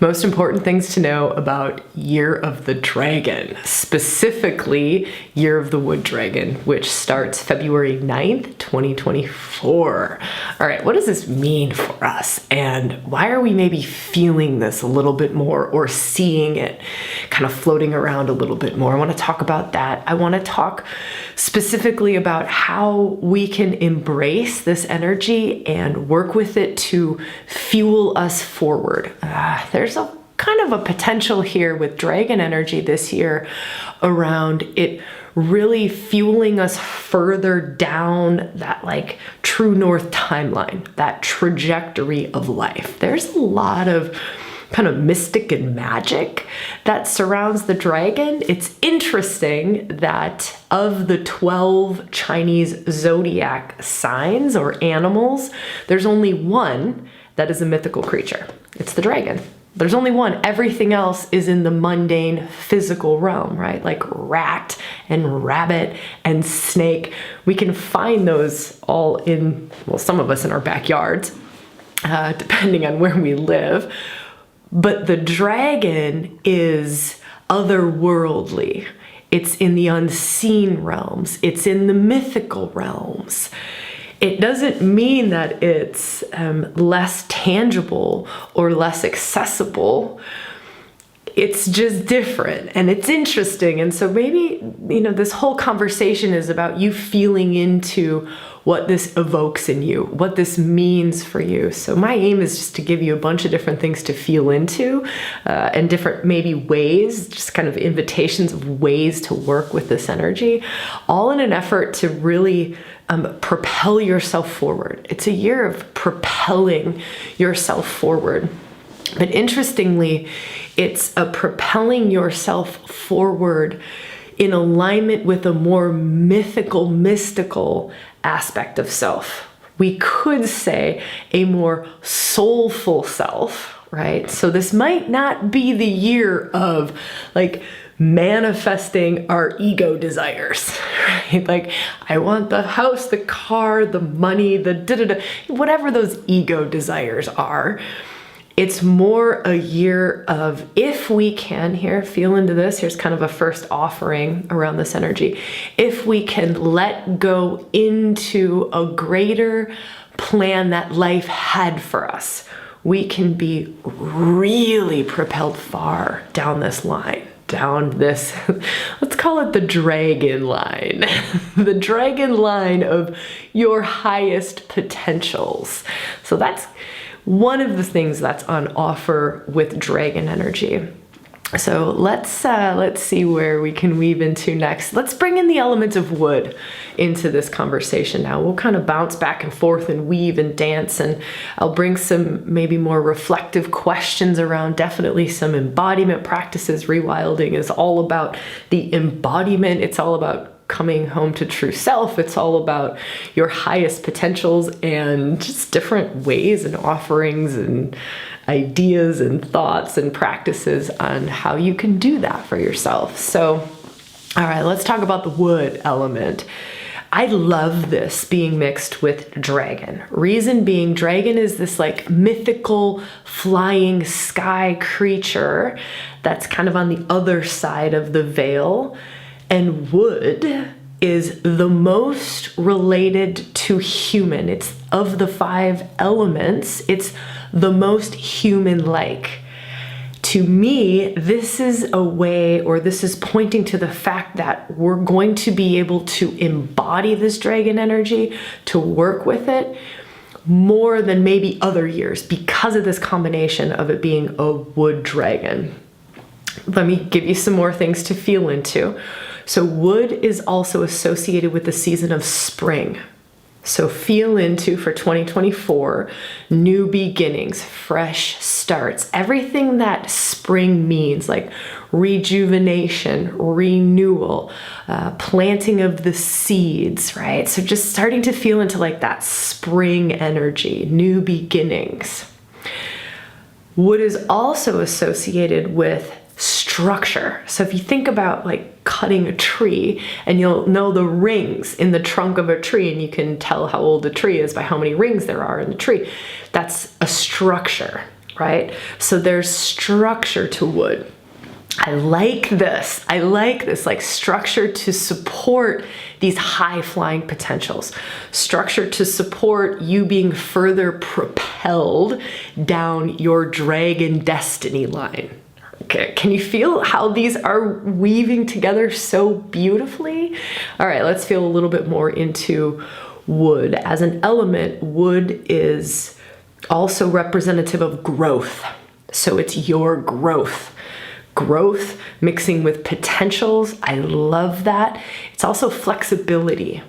Most important things to know about Year of the Dragon, specifically Year of the Wood Dragon, which starts February 9th, 2024. All right, what does this mean for us? And why are we maybe feeling this a little bit more or seeing it kind of floating around a little bit more? I want to talk about that. I want to talk specifically about how we can embrace this energy and work with it to fuel us forward. There's a kind of a potential here with dragon energy this year around it really fueling us further down that like true north timeline, that trajectory of life. There's a lot of kind of mystic and magic that surrounds the dragon. It's interesting that of the 12 Chinese zodiac signs or animals, there's only one that is a mythical creature. It's the dragon. There's only one. Everything else is in the mundane physical realm, right? Like rat and rabbit and snake. We can find those all in, well, some of us in our backyards, depending on where we live. But the dragon is otherworldly. It's in the unseen realms. It's in the mythical realms. It doesn't mean that it's less tangible or less accessible. It's just different and it's interesting. And so maybe, this whole conversation is about you feeling into what this evokes in you, what this means for you. So my aim is just to give you a bunch of different things to feel into and different maybe ways, just kind of invitations of ways to work with this energy, all in an effort to really propel yourself forward. It's a year of propelling yourself forward. But interestingly, it's a propelling yourself forward in alignment with a more mystical aspect of self. We could say a more soulful self, right? So this might not be the year of like manifesting our ego desires, right? Like, I want the house, the car, the money, the whatever those ego desires are. It's more a year of, if we can here, feel into this, here's kind of a first offering around this energy. If we can let go into a greater plan that life had for us, we can be really propelled far down this line. Down this, let's call it the dragon line, the dragon line of your highest potentials. So that's one of the things that's on offer with dragon energy. So let's see where we can weave into next. Let's bring in the elements of wood into this conversation now. We'll kind of bounce back and forth and weave and dance, and I'll bring some maybe more reflective questions around definitely some embodiment practices. ReWilding is all about the embodiment. It's all about coming home to true self. It's all about your highest potentials and just different ways and offerings and ideas and thoughts and practices on how you can do that for yourself. So, all right, let's talk about the wood element. I love this being mixed with dragon. Reason being, dragon is this like mythical flying sky creature that's kind of on the other side of the veil. And wood is the most related to human. It's of the 5 elements, it's the most human-like. To me, this is a way, or this is pointing to the fact that we're going to be able to embody this dragon energy, to work with it more than maybe other years because of this combination of it being a wood dragon. Let me give you some more things to feel into. So wood is also associated with the season of spring. So feel into, for 2024, new beginnings, fresh starts, everything that spring means, like rejuvenation, renewal, planting of the seeds, right? So just starting to feel into like that spring energy, new beginnings. Wood is also associated with structure. So if you think about like cutting a tree, and you'll know the rings in the trunk of a tree, and you can tell how old a tree is by how many rings there are in the tree. That's a structure, right? So there's structure to wood. I like this, like structure to support these high flying potentials, structure to support you being further propelled down your dragon destiny line. Okay, can you feel how these are weaving together so beautifully? All right, let's feel a little bit more into wood. As an element, wood is also representative of growth. So it's your growth. Growth mixing with potentials. I love that. It's also flexibility.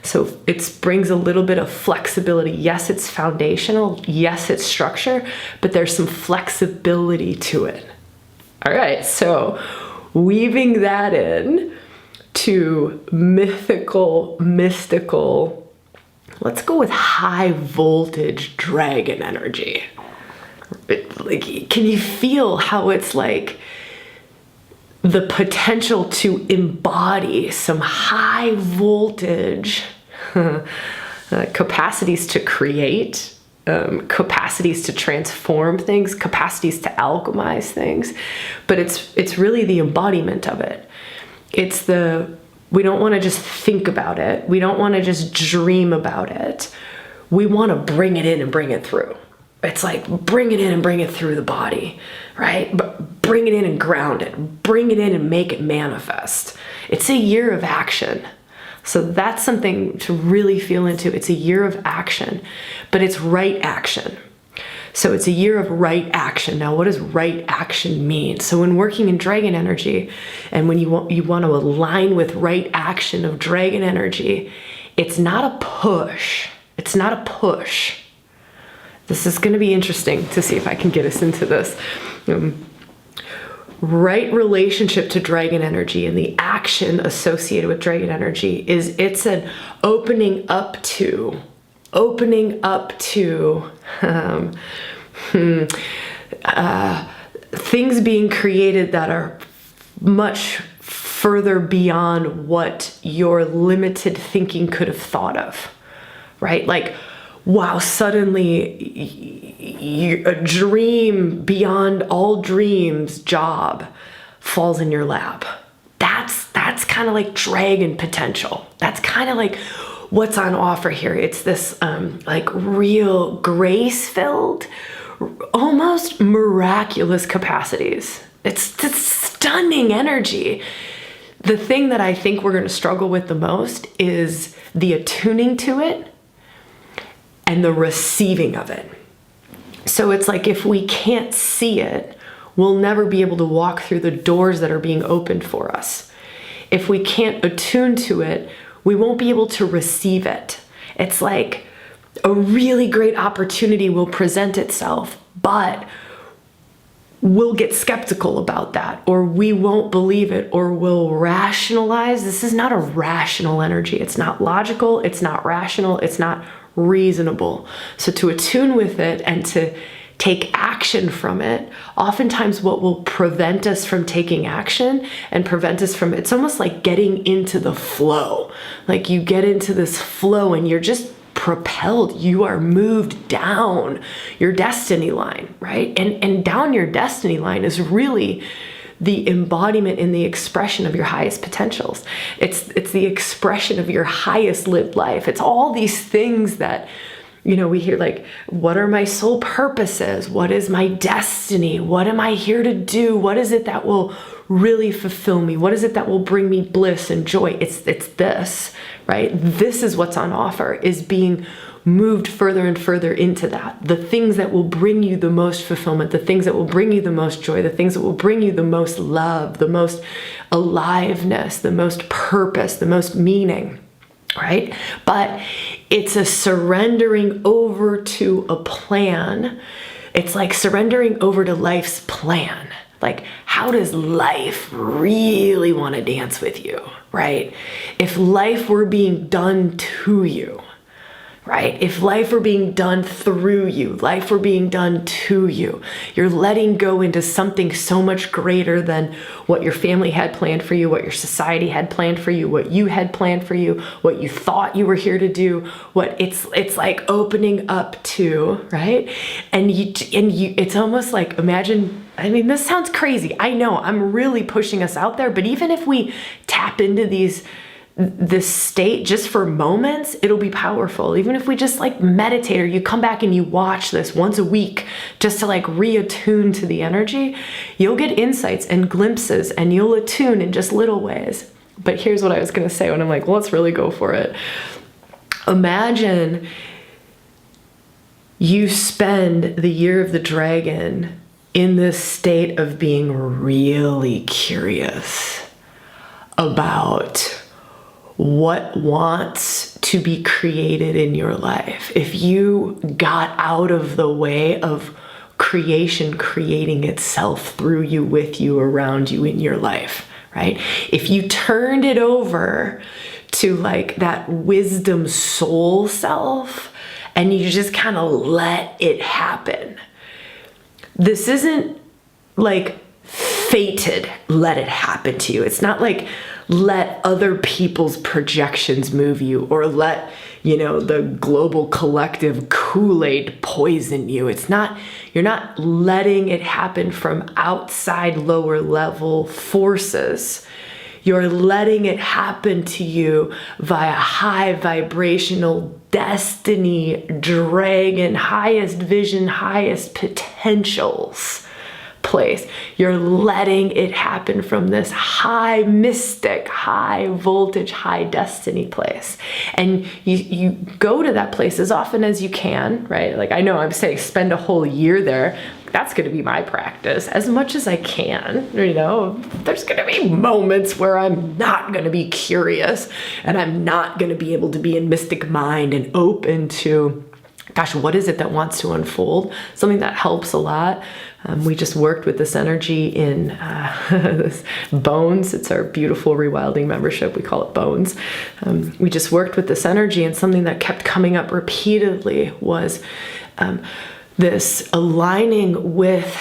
So it brings a little bit of flexibility. Yes, it's foundational. Yes, it's structure, but there's some flexibility to it. All right, so weaving that in to mystical, let's go with high voltage dragon energy. Can you feel how it's like the potential to embody some high voltage capacities to create, capacities to transform things, capacities to alchemize things, but it's really the embodiment of it. We don't want to just think about it. We don't want to just dream about it. We want to bring it in and bring it through. It's like bring it in and bring it through the body, right? But bring it in and ground it. Bring it in and make it manifest. It's a year of action. So that's something to really feel into. It's a year of action, but it's right action. So it's a year of right action. Now, what does right action mean? So when working in dragon energy, and when you want to align with right action of dragon energy, it's not a push. It's not a push. This is going to be interesting to see if I can get us into this. Right relationship to dragon energy and the action associated with dragon energy is it's an opening up to things being created that are much further beyond what your limited thinking could have thought of, right? Like, wow, suddenly a dream beyond all dreams job falls in your lap. That's kind of like dragon potential. That's kind of like what's on offer here. It's this like real grace-filled, almost miraculous capacities. It's stunning energy. The thing that I think we're going to struggle with the most is the attuning to it and the receiving of it. So it's like if we can't see it, we'll never be able to walk through the doors that are being opened for us. If we can't attune to it, we won't be able to receive it. It's like a really great opportunity will present itself, but we'll get skeptical about that, or we won't believe it, or we'll rationalize. This is not a rational energy. It's not logical. It's not rational. It's not reasonable. So to attune with it and to take action from it, oftentimes what will prevent us from taking action and prevent us from, it's almost like getting into the flow. Like you get into this flow and you're just propelled, you are moved down your destiny line, right? And down your destiny line is really the embodiment and the expression of your highest potentials. It's the expression of your highest lived life. It's all these things that, you know, we hear like, what are my soul purposes? What is my destiny? What am I here to do? What is it that will really fulfill me? What is it that will bring me bliss and joy? It's this, right? This is what's on offer, is being moved further and further into that. The things that will bring you the most fulfillment, the things that will bring you the most joy, the things that will bring you the most love, the most aliveness, the most purpose, the most meaning, right? But it's a surrendering over to a plan. It's like surrendering over to life's plan. Like, how does life really want to dance with you, right? If life were being done to you, right? If life were being done through you, life were being done to you, you're letting go into something so much greater than what your family had planned for you, what your society had planned for you, what you had planned for you, what you thought you were here to do, what it's like opening up to, right? And you, it's almost like, imagine, I mean, this sounds crazy. I know I'm really pushing us out there, but even if we tap into this state just for moments, it'll be powerful. Even if we just like meditate, or you come back and you watch this once a week just to like reattune to the energy, you'll get insights and glimpses, and you'll attune in just little ways. But here's what I was going to say when I'm like, well, let's really go for it. Imagine you spend the year of the dragon in this state of being really curious about what wants to be created in your life. If you got out of the way of creation creating itself through you, with you, around you, in your life, right? If you turned it over to like that wisdom soul self and you just kind of let it happen. This isn't like fated, let it happen to you. It's not like let other people's projections move you, or let, you know, the global collective Kool-Aid poison you. It's not, you're not letting it happen from outside lower level forces. You're letting it happen to you via high vibrational destiny, dragon, highest vision, highest potentials place. You're letting it happen from this high mystic, high voltage, high destiny place. And you go to that place as often as you can, right? Like, I know I'm saying spend a whole year there. That's going to be my practice as much as I can. You know, there's going to be moments where I'm not going to be curious, and I'm not going to be able to be in mystic mind and open to, gosh, what is it that wants to unfold? Something that helps a lot. We just worked with this energy in this Bones. It's our beautiful ReWilding membership. We call it Bones. We just worked with this energy, and something that kept coming up repeatedly was this aligning with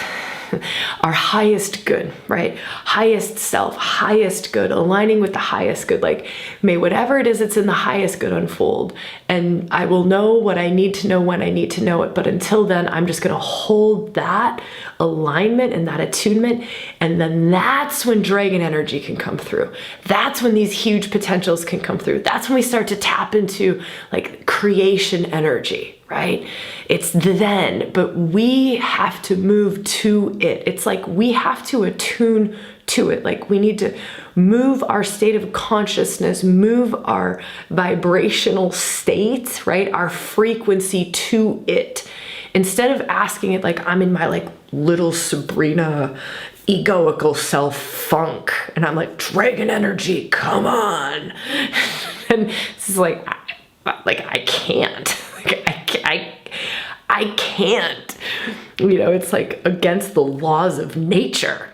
our highest good, right? Highest self, highest good, aligning with the highest good. Like, may whatever it is that's in the highest good unfold. And I will know what I need to know when I need to know it. But until then, I'm just going to hold that alignment and that attunement. And then that's when dragon energy can come through. That's when these huge potentials can come through. That's when we start to tap into like creation energy, right? It's then, but we have to move to it. It's like we have to attune to it. Like, we need to move our state of consciousness, move our vibrational state, right? Our frequency to it. Instead of asking it like I'm in my like little Sabrina egoical self funk, and I'm like, dragon energy, come on. And it's like I can't. I can't. You know, it's like against the laws of nature.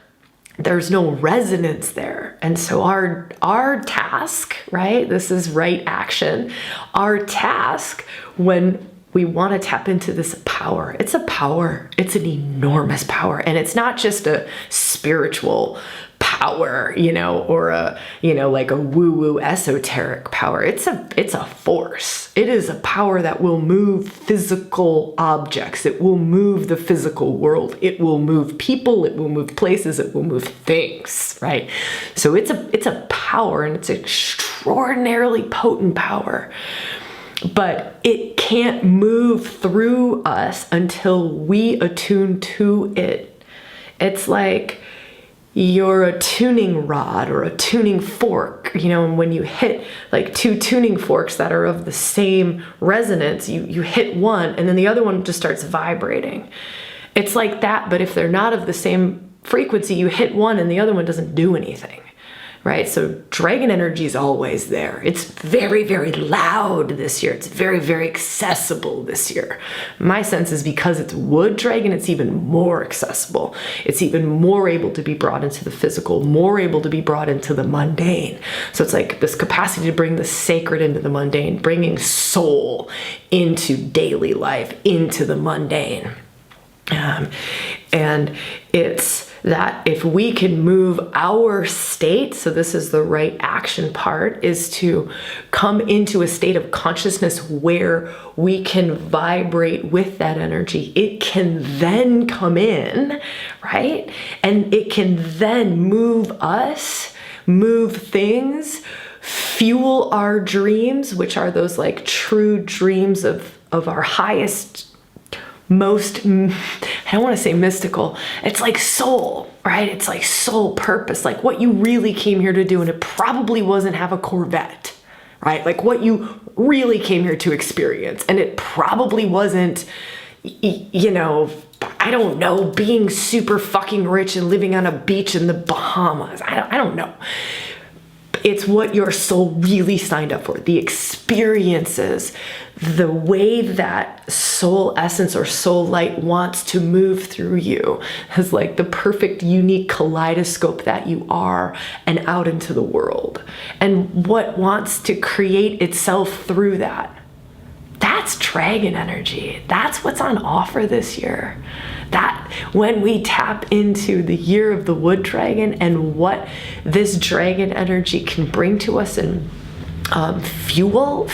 There's no resonance there. And so our task, right? This is right action. Our task when we want to tap into this power. It's a power. It's an enormous power. And it's not just a spiritual power, you know, or a, you know, like a woo-woo esoteric power. It's a force. It is a power that will move physical objects. It will move the physical world. It will move people. It will move places. It will move things, right? So it's a power, and it's an extraordinarily potent power. But it can't move through us until we attune to it. It's like you're a tuning rod or a tuning fork, you know, and when you hit like two tuning forks that are of the same resonance, you hit one and then the other one just starts vibrating. It's like that, but if they're not of the same frequency, you hit one and the other one doesn't do anything, right? So dragon energy is always there. It's very, very loud this year. It's very, very accessible this year. My sense is because it's wood dragon, it's even more accessible. It's even more able to be brought into the physical, more able to be brought into the mundane. So it's like this capacity to bring the sacred into the mundane, bringing soul into daily life, into the mundane. And it's that if we can move our state, so this is the right action part, is to come into a state of consciousness where we can vibrate with that energy. It can then come in, right? And it can then move us, move things, fuel our dreams, which are those like true dreams of our highest, most, I don't want to say mystical, it's like soul, right? It's like soul purpose, like what you really came here to do. And it probably wasn't have a Corvette, right? Like what you really came here to experience. And it probably wasn't, you know, I don't know, being super fucking rich and living on a beach in the Bahamas. I don't know. It's what your soul really signed up for, the experiences, the way that soul essence or soul light wants to move through you as like the perfect, unique kaleidoscope that you are and out into the world. And what wants to create itself through that. That's dragon energy. That's what's on offer this year. That when we tap into the year of the wood dragon and what this dragon energy can bring to us and fuel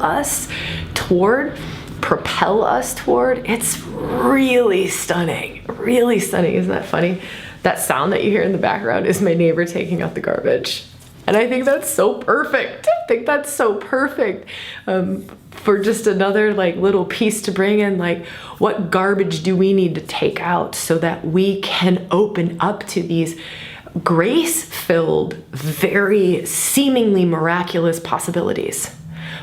us toward, propel us toward, it's really stunning. Really stunning. Isn't that funny? That sound that you hear in the background is my neighbor taking out the garbage. And I think that's so perfect. I think that's so perfect for just another like little piece to bring in, like what garbage do we need to take out so that we can open up to these grace-filled, very seemingly miraculous possibilities.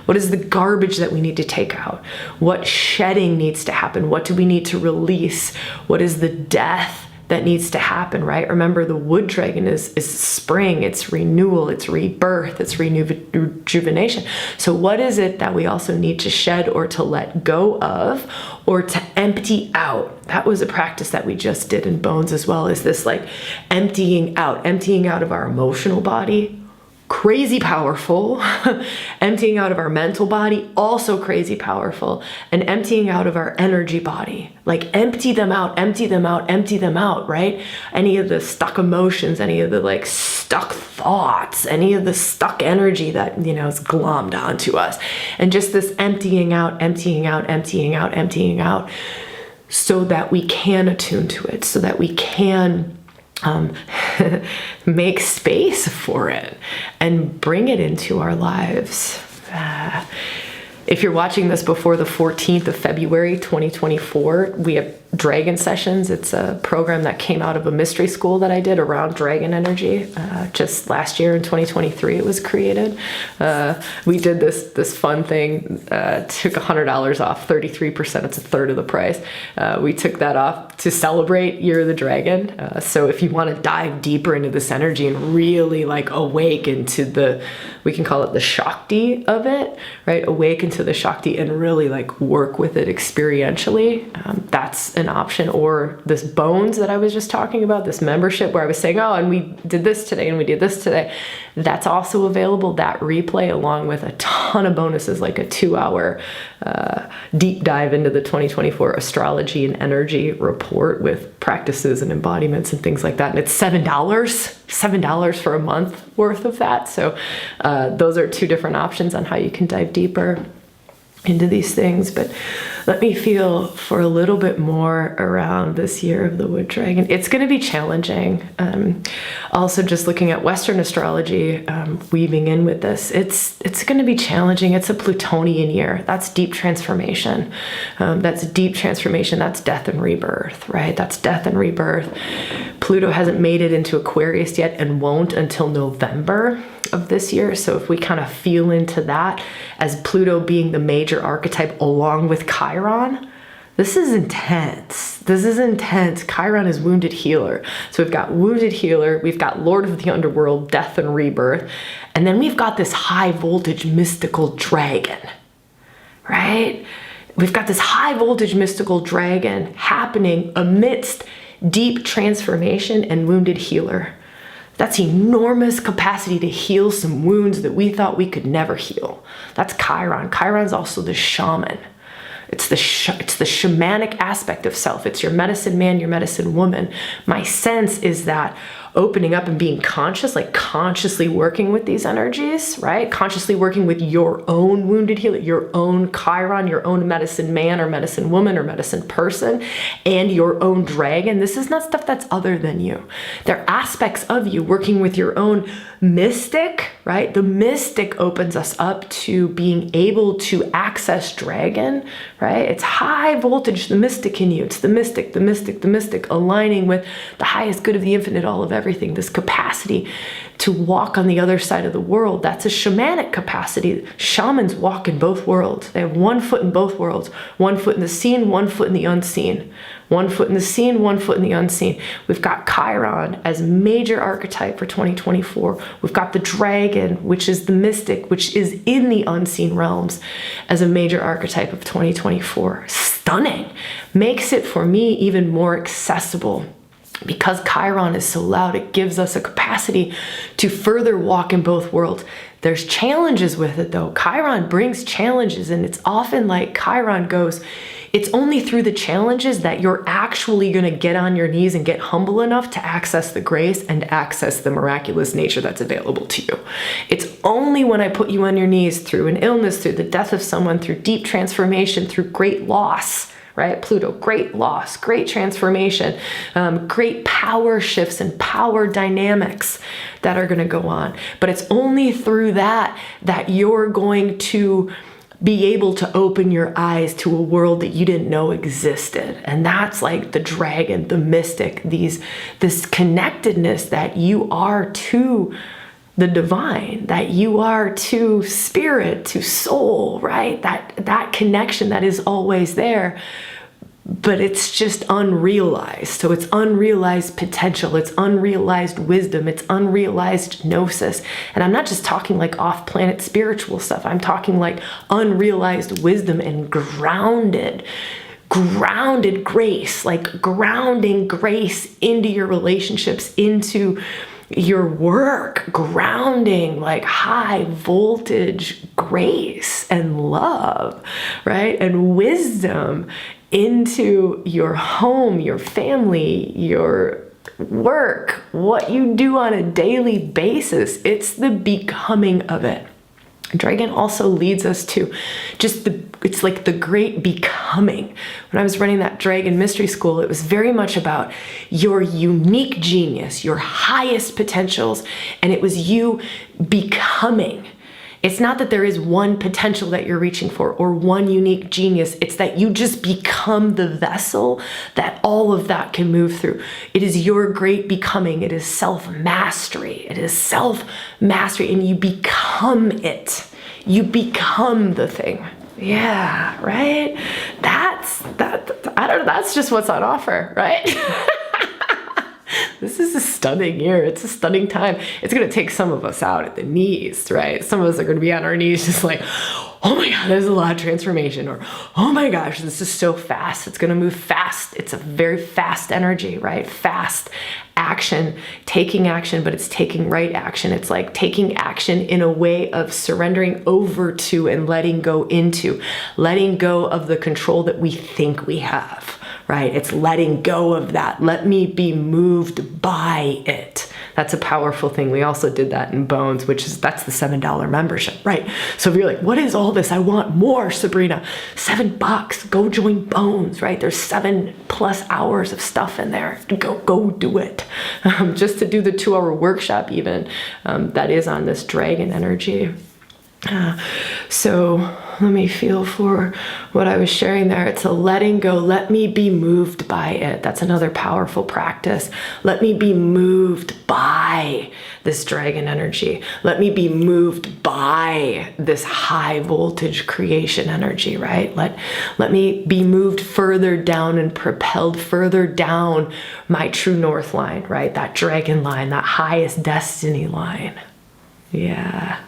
What is the garbage that we need to take out? What shedding needs to happen? What do we need to release? What is the death that needs to happen, right? Remember, the wood dragon is spring, it's renewal, it's rebirth, it's rejuvenation. So what is it that we also need to shed or to let go of or to empty out? That was a practice that we just did in Bones as well, is this like emptying out of our emotional body. Crazy powerful. Emptying out of our mental body, also crazy powerful. And emptying out of our energy body. Like empty them out, right? Any of the stuck emotions, any of the like stuck thoughts, any of the stuck energy that, you know, is glommed onto us. And just this emptying out, so that we can attune to it, so that we can make space for it and bring it into our lives. If you're watching this before the 14th of February, 2024, we have Dragon Sessions. It's a program that came out of a mystery school that I did around dragon energy. Just last year in 2023, it was created. We did this fun thing, took $100 off, 33%, it's a third of the price. We took that off to celebrate Year of the Dragon. So if you want to dive deeper into this energy and really like awaken to we can call it the Shakti of it, right? Awaken to the Shakti and really like work with it experientially. That's an option. Or this Bones that I was just talking about, this membership where I was saying, oh, and we did this today and we did this today. That's also available, that replay, along with a ton of bonuses, like a 2-hour deep dive into the 2024 astrology and energy report with practices and embodiments and things like that. And it's $7 for a month worth of that. So those are two different options on how you can dive deeper into these things. But let me feel for a little bit more around this Year of the Wood Dragon. It's going to be challenging. Also, just looking at Western astrology, weaving in with this, it's going to be challenging. It's a Plutonian year. That's deep transformation. That's deep transformation. That's death and rebirth, right? That's death and rebirth. Pluto hasn't made it into Aquarius yet and won't until November of this year. So if we kind of feel into that as Pluto being the major archetype along with Chiron, This is intense. This is intense. Chiron is wounded healer. So we've got wounded healer, we've got Lord of the Underworld, death and rebirth, and then we've got this high voltage mystical dragon, right? We've got this high voltage mystical dragon happening amidst deep transformation and wounded healer. That's enormous capacity to heal some wounds that we thought we could never heal. That's Chiron. Chiron's also the shaman. It's the shamanic aspect of self. It's your medicine man, your medicine woman. My sense is that opening up and being conscious, like consciously working with these energies, right? Consciously working with your own wounded healer, your own Chiron, your own medicine man or medicine woman or medicine person, and your own dragon. This is not stuff that's other than you. They're aspects of you working with your own mystic, right? The mystic opens us up to being able to access dragon, right? It's high voltage, the mystic in you. It's the mystic, the mystic, the mystic, aligning with the highest good of the infinite, all of everything. This capacity to walk on the other side of the world. That's a shamanic capacity. Shamans walk in both worlds. They have one foot in both worlds. One foot in the seen, one foot in the unseen. One foot in the seen, one foot in the unseen. We've got Chiron as major archetype for 2024. We've got the dragon, which is the mystic, which is in the unseen realms, as a major archetype of 2024. Stunning. Makes it for me even more accessible. Because Chiron is so loud, it gives us a capacity to further walk in both worlds. There's challenges with it though. Chiron brings challenges, and it's often like Chiron goes, it's only through the challenges that you're actually going to get on your knees and get humble enough to access the grace and access the miraculous nature that's available to you. It's only when I put you on your knees through an illness, through the death of someone, through deep transformation, through great loss, right? Pluto, great loss, great transformation, great power shifts and power dynamics that are going to go on. But it's only through that that you're going to be able to open your eyes to a world that you didn't know existed. And that's like the dragon, the mystic, this connectedness that you are to the divine, that you are to spirit, to soul, right? That connection that is always there, but it's just unrealized. So it's unrealized potential, it's unrealized wisdom, it's unrealized gnosis. And I'm not just talking like off-planet spiritual stuff. I'm talking like unrealized wisdom and grounded grace, like grounding grace into your relationships, into your work, grounding like high voltage grace and love, right? And wisdom into your home, your family, your work, what you do on a daily basis. It's the becoming of it. Dragon also leads us to just it's like the great becoming. When I was running that Dragon Mystery School, it was very much about your unique genius, your highest potentials, and it was you becoming. It's not that there is one potential that you're reaching for or one unique genius. It's that you just become the vessel that all of that can move through. It is your great becoming. It is self-mastery. It is self-mastery, and you become it. You become the thing. Yeah, right? I don't know, that's just what's on offer, right? This is a stunning year. It's a stunning time. It's going to take some of us out at the knees, right? Some of us are going to be on our knees just like, oh my God, there's a lot of transformation, or oh my gosh, this is so fast. It's going to move fast. It's a very fast energy, right? Fast action, taking action, but it's taking right action. It's like taking action in a way of surrendering over to and letting go into, letting go of the control that we think we have, right? It's letting go of that. Let me be moved by it. That's a powerful thing. We also did that in Bones, that's the $7 membership, right? So if you're like, what is all this? I want more, Sabrina. $7, go join Bones, right? There's 7+ hours of stuff in there. Go do it. Just to do the 2-hour workshop even, that is on this dragon energy. So Let me feel for what I was sharing there. It's a letting go. Let me be moved by it. That's another powerful practice. Let me be moved by this dragon energy. Let me be moved by this high voltage creation energy, right? Let me be moved further down and propelled further down my true north line, right? That dragon line, that highest destiny line. Yeah.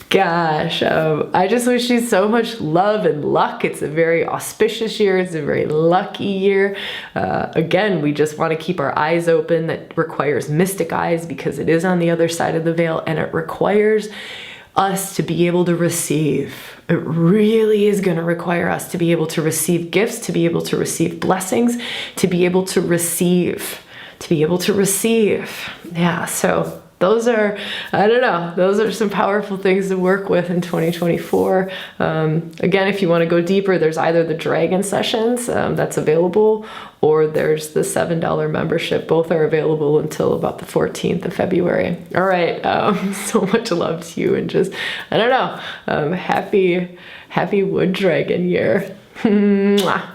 Gosh, I just wish you so much love and luck. It's a very auspicious year. It's a very lucky year. Again, we just want to keep our eyes open. That requires mystic eyes because it is on the other side of the veil, and it requires us to be able to receive. It really is going to require us to be able to receive gifts, to be able to receive blessings, to be able to receive, Yeah, so those are, I don't know, those are some powerful things to work with in 2024. Again, if you want to go deeper, there's either the dragon sessions that's available, or there's the $7 membership. Both are available until about the 14th of February. All right, so much love to you, and just, I don't know, happy Wood Dragon year. Mwah.